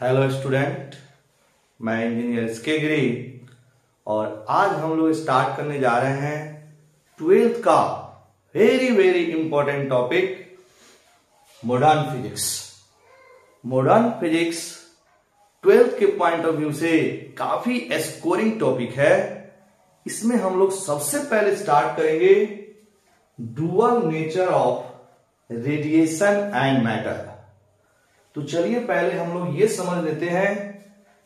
Hello student, मैं engineer SK गिरी और आज हम लोग स्टार्ट करने जा रहे हैं ट्वेल्थ का very important topic modern physics. Modern physics twelfth के पॉइंट ऑफ व्यू से काफी स्कोरिंग टॉपिक है। इसमें हम लोग सबसे पहले स्टार्ट करेंगे dual nature of radiation and matter. तो चलिए पहले हम लोग ये समझ लेते हैं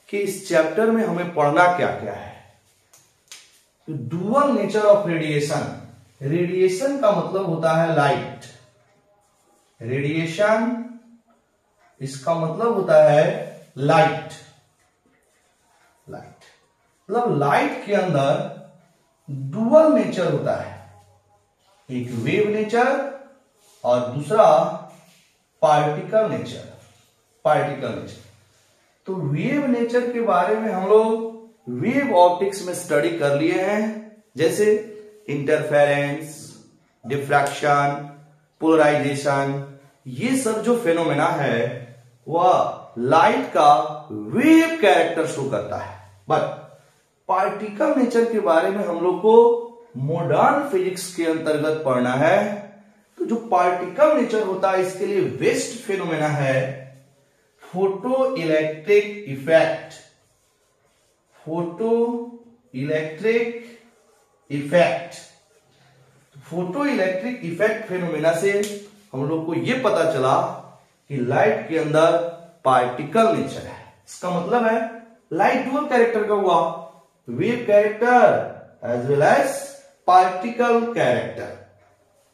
कि इस चैप्टर में हमें पढ़ना क्या क्या है। तो dual nature of radiation, radiation का मतलब होता है लाइट। रेडिएशन इसका मतलब होता है लाइट। मतलब लाइट के अंदर डुअल नेचर होता है, एक वेव नेचर और दूसरा पार्टिकल नेचर। तो वेव नेचर के बारे में हम लोग वेव ऑप्टिक्स में स्टडी कर लिए हैं, जैसे इंटरफेरेंस, डिफ्रैक्शन, पोलराइजेशन। ये सब जो फेनोमेना है वह लाइट का वेव कैरेक्टर शो करता है। बट पार्टिकल नेचर के बारे में हम लोग को मॉडर्न फिजिक्स के अंतर्गत पढ़ना है। तो जो पार्टिकल नेचर होता है इसके लिए बेस्ट फेनोमेना है photo electric effect. Photo electric effect phenomena से हम लोग को यह पता चला कि लाइट के अंदर पार्टिकल नेचर है। इसका मतलब है लाइट डुअल कैरेक्टर का हुआ, wave character as well as particle character.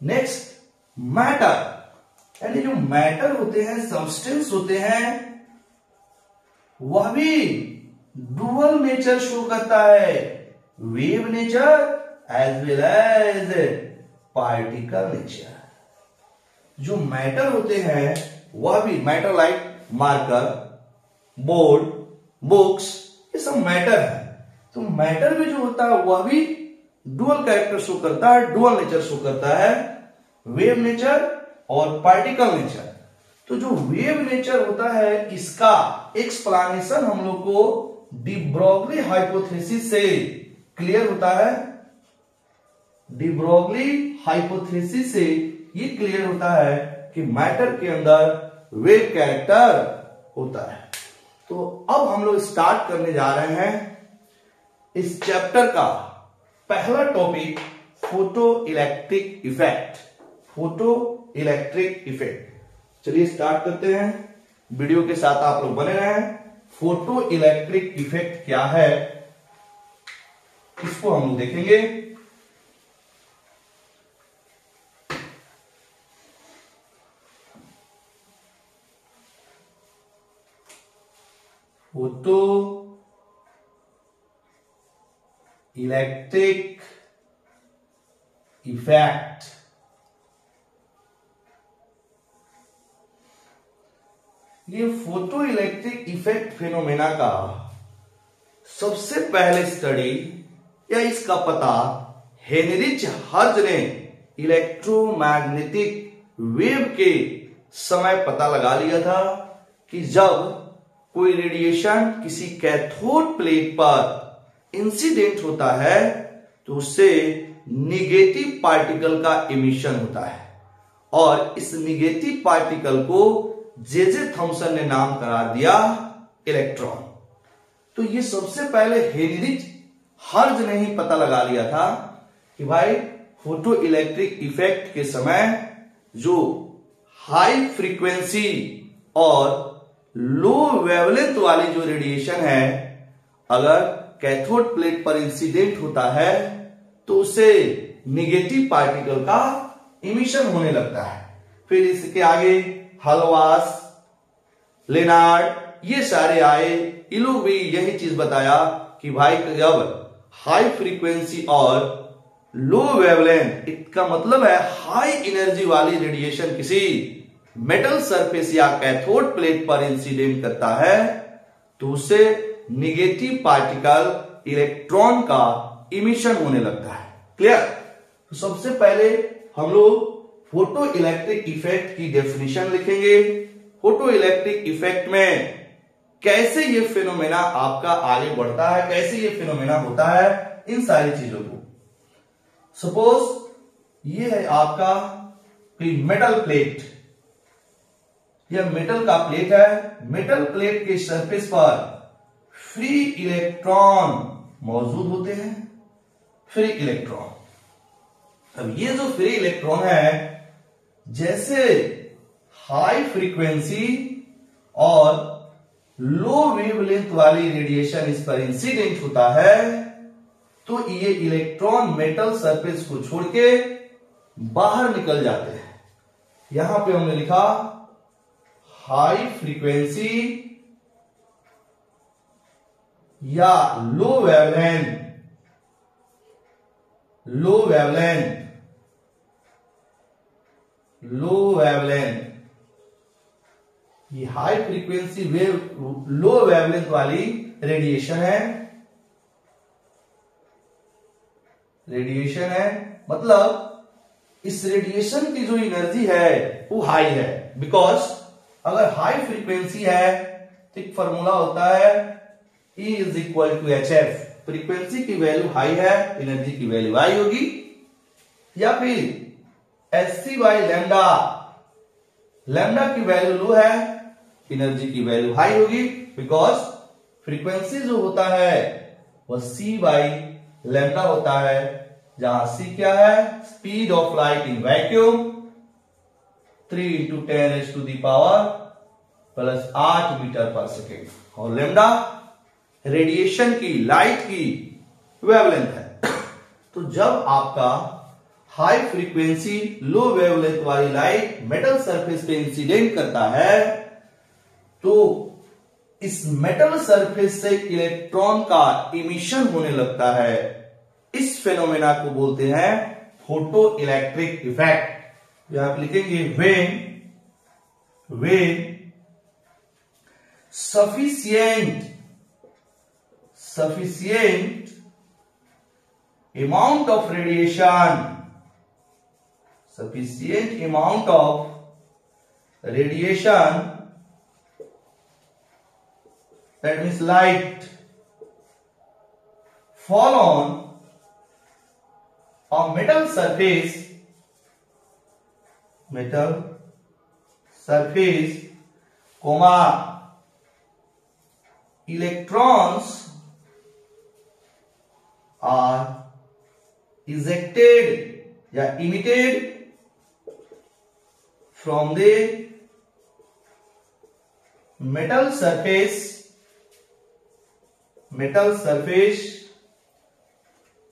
Next matter, यानी जो मैटर होते हैं, सब्सटेंस होते हैं, वह भी डुअल नेचर शो करता है, wave nature as well as particle nature. जो मैटर होते हैं वह भी, matter like marker, board, books, ये सब मैटर है। तो मैटर भी जो होता है वह भी डुअल कैरेक्टर शो करता है, डुअल नेचर शो करता है, वेव नेचर और पार्टिकल नेचर। तो जो वेव नेचर होता है इसका एक्सप्लेनेशन हम लोग को डी ब्रोगली हाइपोथेसिस से क्लियर होता है। डी ब्रोगली हाइपोथेसिस से ये क्लियर होता है कि मैटर के अंदर वेव कैरेक्टर होता है। तो अब हम लोग स्टार्ट करने जा रहे हैं इस चैप्टर का पहला topic, photo electric effect. Photo electric effect, चलिए स्टार्ट करते हैं। वीडियो के साथ आप लोग बने रहें। फोटो इलेक्ट्रिक इफेक्ट क्या है इसको हम लोग देखेंगे। फोटो इलेक्ट्रिक इफेक्ट, ये फोटो इलेक्ट्रिक इफेक्ट फेनोमेना का सबसे पहले स्टडी या इसका पता हेनरिच हर्ट्ज ने इलेक्ट्रोमैग्नेटिक वेव के समय पता लगा लिया था कि जब कोई रेडिएशन किसी कैथोड प्लेट पर इंसिडेंट होता है तो उससे निगेटिव पार्टिकल का इमिशन होता है, और इस निगेटिव पार्टिकल को जे थॉमसन ने नाम करार दिया इलेक्ट्रॉन। तो ये सबसे पहले हेनरिच हर्ट्ज ने ही पता लगा लिया था कि भाई फोटो इलेक्ट्रिक इफेक्ट के समय जो हाई फ्रीक्वेंसी और लो वेवलेंथ वाली जो रेडिएशन है, अगर कैथोड प्लेट पर इंसिडेंट होता है तो उसे निगेटिव पार्टिकल का इमिशन होने लगता है। फिर इसके आगे हलवास, लेनार्ड, ये सारे आए, इन लोग भी यही चीज बताया कि भाई जब हाई फ्रीक्वेंसी और लो वेवलेंथ, इसका मतलब है हाई एनर्जी वाली रेडिएशन किसी मेटल सरफेस या कैथोड प्लेट पर इंसिडेंट करता है तो उससे निगेटिव पार्टिकल इलेक्ट्रॉन का इमिशन होने लगता है। क्लियर? तो सबसे पहले हम लोग फोटो इलेक्ट्रिक इफेक्ट की डेफिनेशन लिखेंगे। फोटो इलेक्ट्रिक इफेक्ट में कैसे ये फिनोमेना आपका आगे बढ़ता है, कैसे ये फिनोमेना होता है, इन सारी चीजों को। सपोज ये है आपका मेटल प्लेट, यह मेटल का प्लेट है। मेटल प्लेट के सरफेस पर फ्री इलेक्ट्रॉन मौजूद होते हैं, फ्री इलेक्ट्रॉन। अब ये जो फ्री इलेक्ट्रॉन है, जैसे हाई फ्रीक्वेंसी और लो वेवलेंथ वाली रेडिएशन इस पर इंसिडेंट होता है, तो ये इलेक्ट्रॉन मेटल सरफेस को छोड़ के बाहर निकल जाते हैं। यहां पे हमने लिखा हाई फ्रीक्वेंसी या लो वेवलेंथ, लो वेवलेंथ, लो वेवलेंथ, ये हाई फ्रीक्वेंसी वेव लो वेवलेंथ वाली रेडिएशन है, रेडिएशन है। मतलब इस रेडिएशन की जो एनर्जी है वो हाई है, बिकॉज अगर हाई फ्रीक्वेंसी है तो एक फॉर्मूला होता है E is equal to HF। Frequency की वैल्यू हाई है, एनर्जी की वैल्यू हाई होगी, या फिर Hc बाई लैम्डा, लैम्डा की वैल्यू लो है, एनर्जी की वैल्यू हाई होगी, बिकॉज फ्रीक्वेंसी जो होता है वह C बाई लैम्डा होता है, जहां C क्या है, speed of light in vacuum, 3 × 10⁻⁸ metre per second, और लैम्डा रेडिएशन की, लाइट की वेवलेंथ है। तो जब आपका हाई फ्रीक्वेंसी लो वेवलेंथ वाली लाइट मेटल सरफेस पे इंसिडेंट करता है, तो इस मेटल सरफेस से इलेक्ट्रॉन का इमिशन होने लगता है। इस फेनोमेना को बोलते हैं फोटो इलेक्ट्रिक इफेक्ट। यहां आप लिखेंगे when sufficient amount of radiation, sufficient amount of radiation, that means light, fall on a metal surface, comma, electrons are ejected या emitted from the metal surface,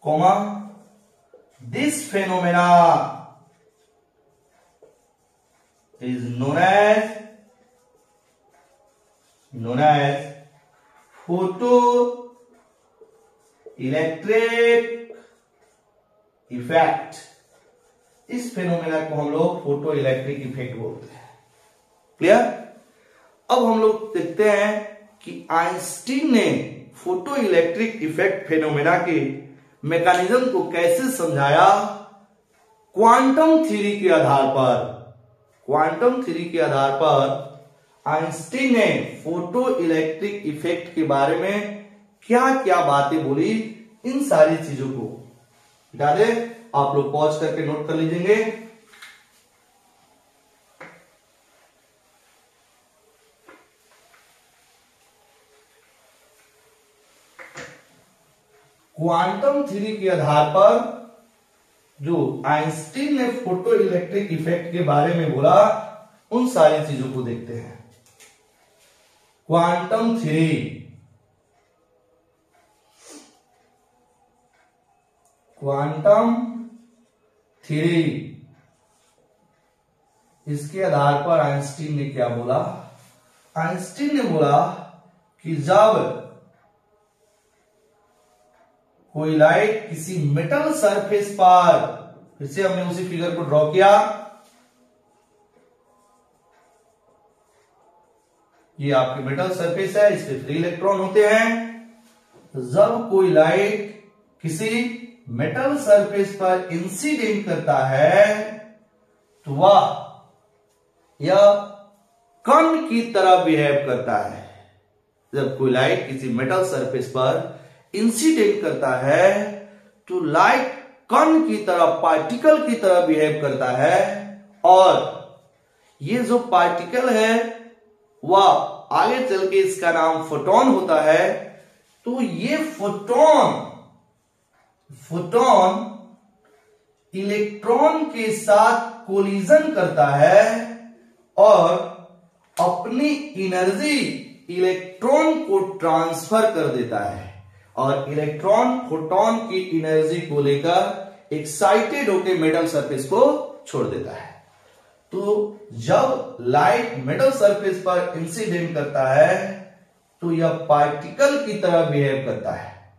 comma, this phenomena is known as photoelectric effect. इस phenomena को हम लोग photo electric effect बोलते हैं। Clear? अब हम लोग देखते हैं कि आइंस्टीन ने फोटो इलेक्ट्रिक इफेक्ट फेनोमेना के मैकेनिज्म को कैसे समझाया। क्वांटम थ्योरी के आधार पर, क्वांटम थ्योरी के आधार पर आइंस्टीन ने फोटो इलेक्ट्रिक इफेक्ट के बारे में क्या क्या बातें बोली, इन सारी चीजों को हटा दे। आप लोग पॉज करके नोट कर लीजिएंगे। क्वांटम थ्योरी के आधार पर जो आइंस्टीन ने फोटो इलेक्ट्रिक इफेक्ट के बारे में बोला, उन सारी चीजों को देखते हैं। क्वांटम थ्योरी, क्वांटम थ्योरी, इसके आधार पर आइंस्टीन ने क्या बोला। आइंस्टीन ने बोला कि जब कोई लाइट किसी मेटल सरफेस पर, फिर से हमने उसी फिगर को ड्रॉ किया, ये आपके मेटल सरफेस है, इस पे फ्री इलेक्ट्रॉन होते हैं। जब कोई लाइट किसी मेटल सरफेस पर इंसिडेंट करता है तो वह यह कण की तरह बिहेव करता है। जब कोई लाइट किसी मेटल सरफेस पर इंसिडेंट करता है तो लाइट कण की तरह, पार्टिकल की तरह बिहेव करता है, और ये जो पार्टिकल है वह आगे चल के इसका नाम फोटोन होता है। तो ये फोटोन इलेक्ट्रॉन के साथ कोलिजन करता है और अपनी एनर्जी इलेक्ट्रॉन को ट्रांसफर कर देता है, और इलेक्ट्रॉन फोटोन की एनर्जी को लेकर एक्साइटेड होकर मेटल सरफेस को छोड़ देता है। तो जब लाइट मेटल सरफेस पर इंसिडेंट करता है तो यह पार्टिकल की तरह बिहेव करता है,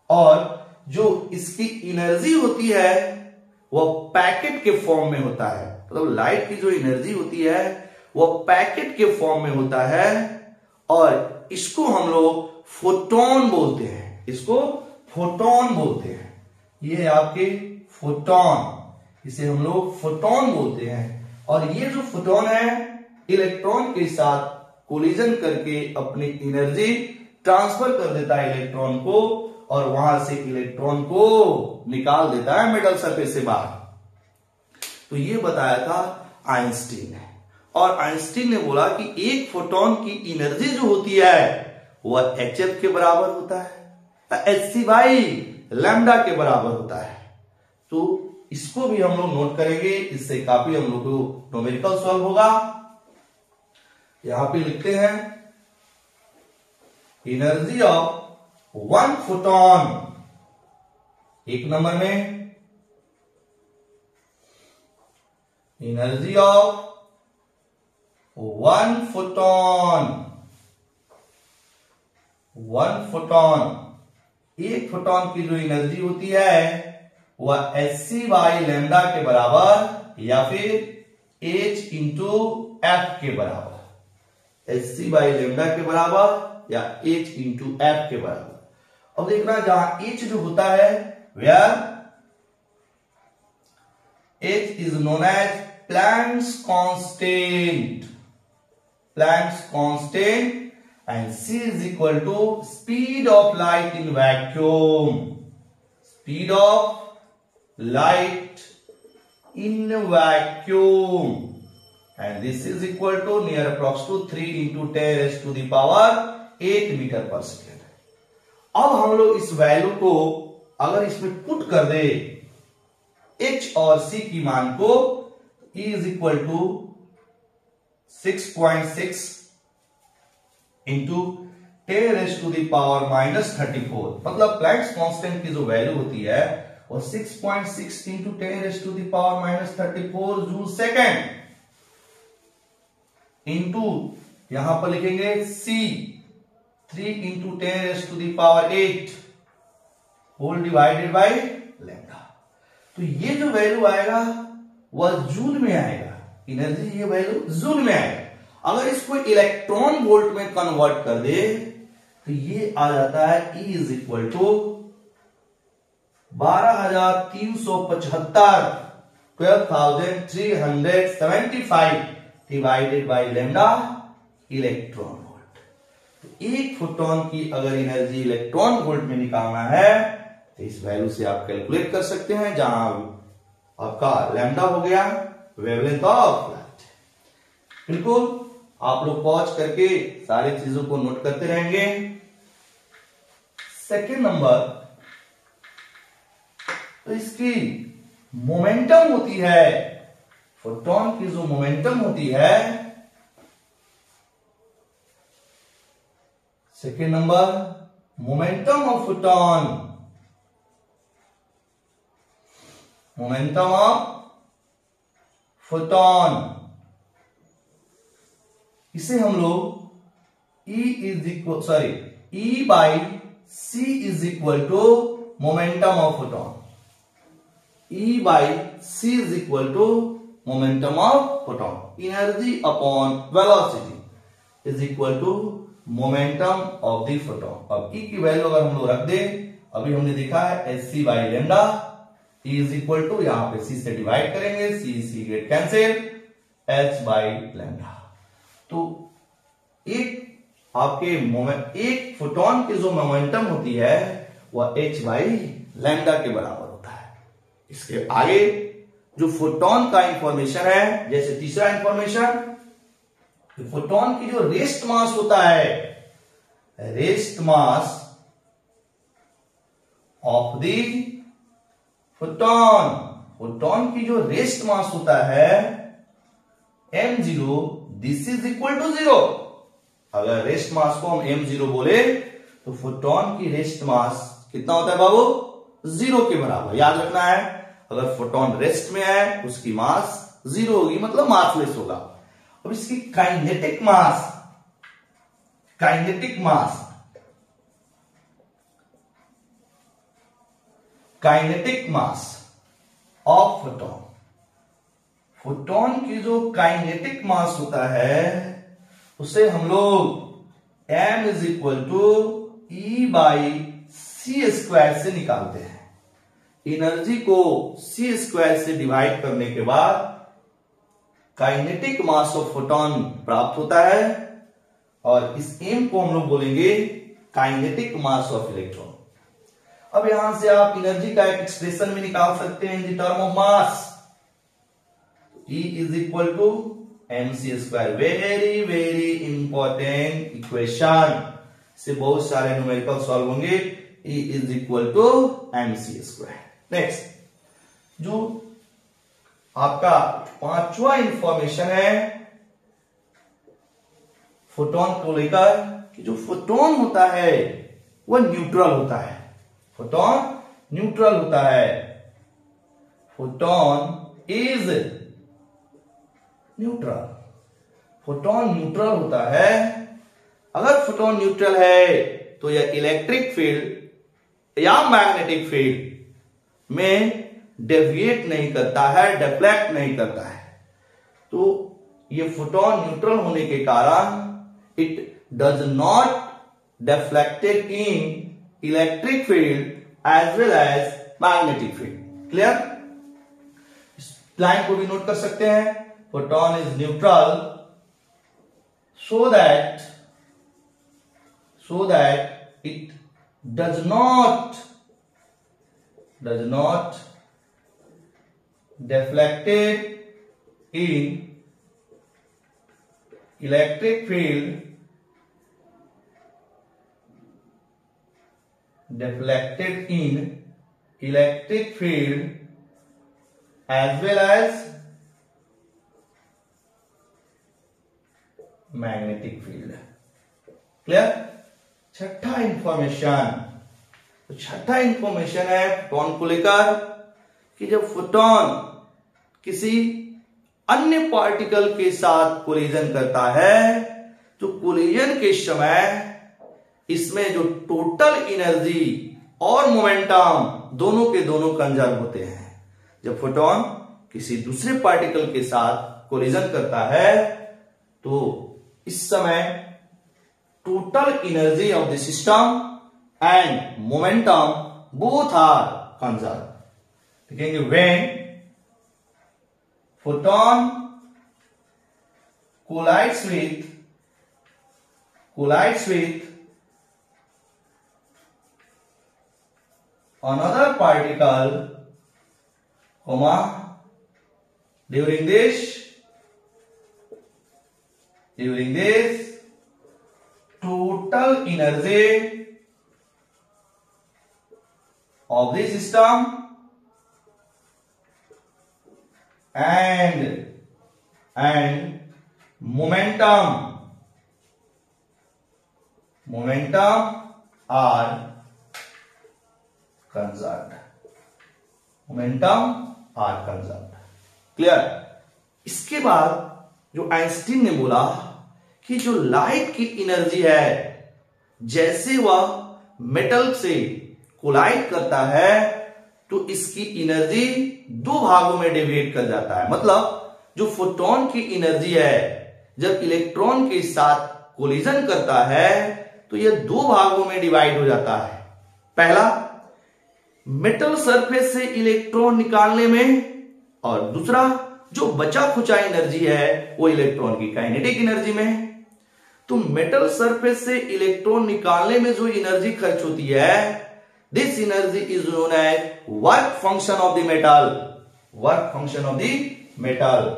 और जो इसकी एनर्जी होती है वह पैकेट के फॉर्म में होता है। मतलब लाइट की जो एनर्जी होती है वह पैकेट के फॉर्म में होता है, और इसको हम लोग फोटोन बोलते हैं। इसको फोटोन बोलते हैं। ये है आपके फोटोन, इसे हम लोग फोटोन बोलते हैं। और ये जो फोटोन है इलेक्ट्रॉन के साथ कोलिजन करके अपनी एनर्जी ट्रांसफर कर देता है इलेक्ट्रॉन को, और वहां से इलेक्ट्रॉन को निकाल देता है मेटल सरफेस से बाहर। तो ये बताया था आइंस्टीन ने, और आइंस्टीन ने बोला कि एक फोटोन की एनर्जी जो होती है वह hf के बराबर होता है, hc/लैम्डा के बराबर होता है। तो इसको भी हम लोग नोट करेंगे, इससे काफी हम लोग को न्यूमेरिकल सॉल्व होगा। यहां पे लिखते हैं एनर्जी ऑफ वन फोटोन, एक नंबर में एनर्जी ऑफ वन फोटोन, एक फोटोन की जो एनर्जी होती है वह hc/लैम्डा के बराबर या फिर h इंटू एफ के बराबर, hc/लैम्डा के बराबर या h इंटू एफ के बराबर। अब देखना जहां h जो होता है where h is known as Planck's constant and c is equal to speed of light in vacuum, speed of light in vacuum, and this is equal to near approx to 3 into 10 raised to the power 8 metre per second. अब हम लोग इस value को अगर इसमें put कर दे h और c की मान को, E is equal to 6.6 into 10 raised to the power -34, मतलब प्लैंक्स कांस्टेंट की जो वैल्यू होती है वो 6.6 into 10 raised to the power -34 joule second, into यहां पर लिखेंगे c 3 into 10 raised to the power 8 whole divided by lambda. तो ये जो वैल्यू आएगा वह जूल में आएगा, एनर्जी ये वैल्यू जूल में आएगा। अगर इसको इलेक्ट्रॉन वोल्ट में कन्वर्ट कर दे तो ये आ जाता है E is equal to 12,375 divided by lambda electron volt. तो एक फोटोन की अगर एनर्जी इलेक्ट्रॉन वोल्ट में निकालना है तो इस वैल्यू से आप कैलकुलेट कर सकते हैं, जहां आपका लैम्डा हो गया वेवलेंथ ऑफ लाइट। बिल्कुल आप लोग पॉज करके सारी चीजों को नोट करते रहेंगे। सेकेंड नंबर, तो इसकी मोमेंटम होती है, फोटोन की जो मोमेंटम होती है, second number momentum of photon, momentum of photon, इसे हम लोग E by C is equal to momentum of photon, E by C is equal to momentum of photon, energy upon velocity is equal to momentum of the photon. अब E की value अगर हम लोग रख दे, अभी हमने देखा है hc by lambda, E is equal to यहां पे C से डिवाइड करेंगे, C get cancel, h by lambda. तो एक आपके एक फोटोन की जो मोमेंटम होती है वह h बाई लैम्डा के बराबर होता है। इसके आगे जो फोटोन का इंफॉर्मेशन है, जैसे तीसरा इंफॉर्मेशन, फोटोन की जो रेस्ट मास होता है, rest mass of the photon, photon की जो रेस्ट मास होता है m0, this is equal to 0। अगर रेस्ट मास को हम m0 बोले तो फोटोन की रेस्ट मास कितना होता है बाबू? 0 के बराबर। याद रखना है, अगर फोटोन रेस्ट में है उसकी मास 0 होगी, मतलब मासलेस होगा। अब इसकी kinetic mass, kinetic mass, kinetic mass of photon, photon की जो काइनेटिक मास होता है उसे हम लोग m is equal to E by C square से निकालते हैं। एनर्जी को सी स्क्वायर से डिवाइड करने के बाद काइनेटिक मास ऑफ फोटोन प्राप्त होता है, और इस m को हम लोग बोलेंगे काइनेटिक मास ऑफ इलेक्ट्रॉन। अब यहां से आप एनर्जी का एक एक्सप्रेशन भी निकाल सकते हैं in the term of mass. E is equal to mc square. Very very important equation, से बहुत सारे न्यूमेरिकल सॉल्व होंगे। E is equal to mc square. Next, जो आपका पांचवा इंफॉर्मेशन है फोटोन को लेकर, कि जो फोटोन होता है वह न्यूट्रल होता है। फोटोन न्यूट्रल होता है। Photon is neutral, photon neutral होता है। अगर फोटोन न्यूट्रल है तो यह इलेक्ट्रिक फील्ड या मैग्नेटिक फील्ड में डेविएट नहीं करता है, डिफ्लेक्ट नहीं करता है। तो ये फोटोन न्यूट्रल होने के कारण it does not deflected in electric field as well as magnetic field. Clear? इस लाइन को भी नोट कर सकते हैं। Photon is neutral so that it does not deflected in electric field, as well as magnetic field. Clear? छठा information, तो छठा information है फोटोन को लेकर, कि जब फोटोन किसी अन्य पार्टिकल के साथ कोलिजन करता है तो कोलिजन के समय इसमें जो टोटल एनर्जी और मोमेंटम दोनों के दोनों कंजर्व होते हैं। जब फोटोन किसी दूसरे पार्टिकल के साथ कोलिजन करता है तो इस समय total energy of the system and momentum both are conserve. देखेंगे, when photon collides with another particle, during this total energy of the system and momentum are conserved. Clear? इसके बाद जो आइंस्टीन ने बोला कि जो लाइट की एनर्जी है, जैसे वह मेटल से कोलाइड करता है तो इसकी एनर्जी दो भागों में डिवाइड कर जाता है। मतलब जो फोटोन की एनर्जी है जब इलेक्ट्रॉन के साथ कोलिजन करता है तो यह दो भागों में डिवाइड हो जाता है। पहला, मेटल सरफेस से इलेक्ट्रॉन निकालने में, और दूसरा जो बचा खुचा एनर्जी है वो इलेक्ट्रॉन की काइनेटिक एनर्जी में। तो मेटल सरफेस से इलेक्ट्रॉन निकालने में जो एनर्जी खर्च होती है, this energy is known as work function of the metal, work function of the metal.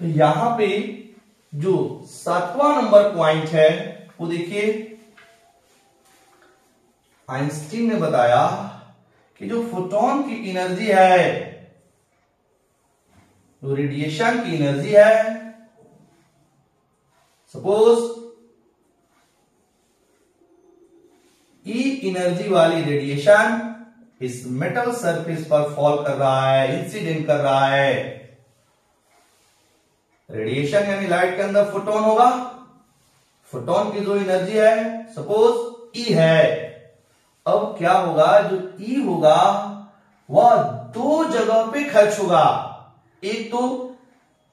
तो यहां पे जो 7वां नंबर पॉइंट है वो देखिए, आइंस्टीन ने बताया कि जो फोटोन की एनर्जी है, जो रेडिएशन की एनर्जी है, सपोज ई एनर्जी वाली रेडिएशन इस मेटल सरफेस पर फॉल कर रहा है, इंसिडेंट कर रहा है। रेडिएशन यानी लाइट के अंदर फोटोन होगा, फोटोन की जो एनर्जी है सपोज ई है। अब क्या होगा, जो ई होगा वह दो जगह पे खर्च होगा। एक तो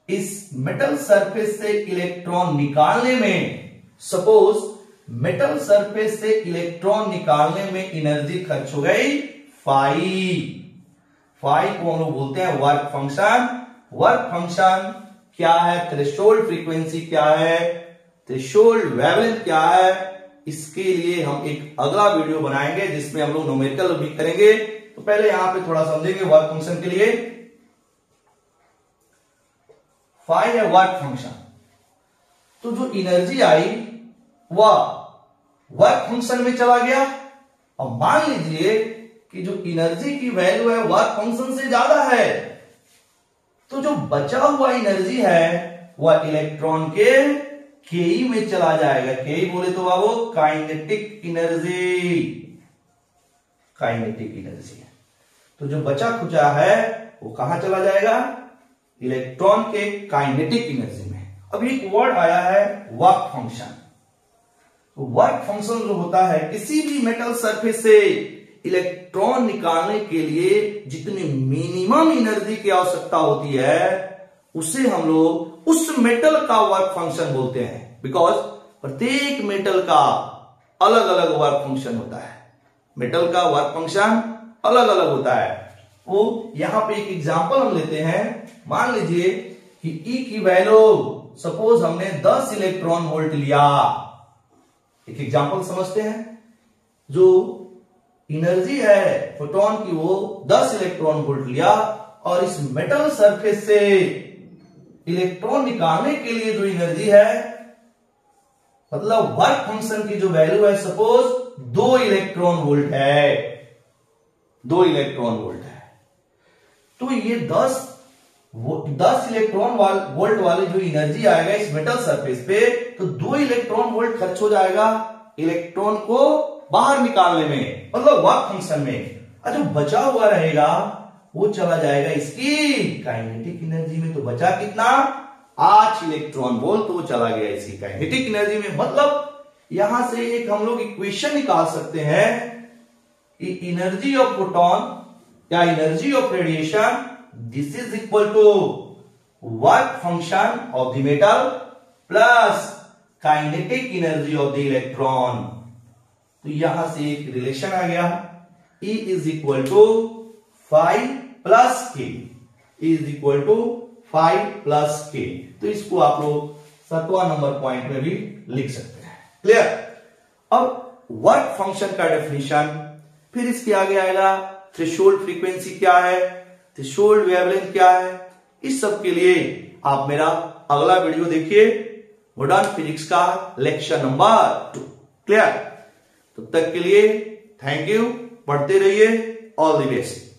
इस मेटल सरफेस से इलेक्ट्रॉन निकालने में, सपोज मेटल सरफेस से इलेक्ट्रॉन निकालने में एनर्जी खर्च हो गई फाई। फाई को हम लोग बोलते हैं वर्क फंक्शन। वर्क फंक्शन क्या है, थ्रेशोल्ड फ्रीक्वेंसी क्या है, थ्रेशोल्ड वेवलेंथ क्या है, इसके लिए हम एक अगला वीडियो बनाएंगे जिसमें हम लोग न्यूमेरिकल भी करेंगे। तो पहले यहां पे थोड़ा समझेंगे वर्क फंक्शन के लिए। फाई है वर्क फंक्शन, तो जो एनर्जी आई वह वर्क फंक्शन में चला गया। अब मान लीजिए कि जो एनर्जी की वैल्यू है वर्क फंक्शन से ज्यादा है, तो जो बचा हुआ एनर्जी है वह इलेक्ट्रॉन के केई में चला जाएगा। केई बोले तो वो काइनेटिक एनर्जी, काइनेटिक एनर्जी है। तो जो बचा खुचा है वो कहां चला जाएगा, इलेक्ट्रॉन के काइनेटिक एनर्जी में। अब एक वर्ड आया है वर्क फंक्शन। तो वर्क फंक्शन जो होता है, किसी भी मेटल सरफेस से इलेक्ट्रॉन निकालने के लिए जितनी मिनिमम एनर्जी की आवश्यकता होती है उसे हम लोग उस मेटल का वर्क फंक्शन बोलते हैं। बिकॉज प्रत्येक मेटल का अलग अलग वर्क फंक्शन होता है, मेटल का वर्क फंक्शन अलग अलग होता है। वो यहां पे एक एग्जांपल हम लेते हैं। मान लीजिए कि ई की वैल्यू सपोज हमने 10 इलेक्ट्रॉन वोल्ट लिया। एक एग्जांपल समझते हैं। जो एनर्जी है फोटोन की वो 10 इलेक्ट्रॉन वोल्ट लिया, और इस मेटल सरफेस से इलेक्ट्रॉन निकालने के लिए जो एनर्जी है, मतलब वर्क फंक्शन की जो वैल्यू है सपोज 2 इलेक्ट्रॉन वोल्ट है, 2 इलेक्ट्रॉन वोल्ट है। तो ये 10 इलेक्ट्रॉन वोल्ट वाली जो एनर्जी आएगा इस मेटल सरफेस पे, तो 2 इलेक्ट्रॉन वोल्ट खर्च हो जाएगा इलेक्ट्रॉन को बाहर निकालने में, मतलब वर्क फंक्शन में। और जो बचा हुआ रहेगा वो चला जाएगा इसकी काइनेटिक एनर्जी में। तो बचा कितना, 8 इलेक्ट्रॉन वोल्ट, तो वो चला गया इसकी काइनेटिक एनर्जी में। मतलब यहां से एक हम लोग इक्वेशन निकाल सकते हैं कि एनर्जी ऑफ फोटोन या energy of radiation, this is equal to work function of the metal plus kinetic energy of the electron. तो यहां से एक रिलेशन आ गया, E is equal to 5 plus K, E is equal to 5 plus K. तो इसको आप लोग 7वां नंबर पॉइंट में भी लिख सकते हैं। क्लियर। अब वर्क फंक्शन का डेफिनेशन, फिर इसके आगे आएगा थ्रेशोल्ड फ्रीक्वेंसी क्या है, थ्रेशोल्ड वेवलेंथ क्या है। इस सब के लिए आप मेरा अगला वीडियो देखिए, मॉडर्न फिजिक्स का लेक्चर नंबर 2। क्लियर। तब तक के लिए थैंक यू, पढ़ते रहिए, ऑल द बेस्ट।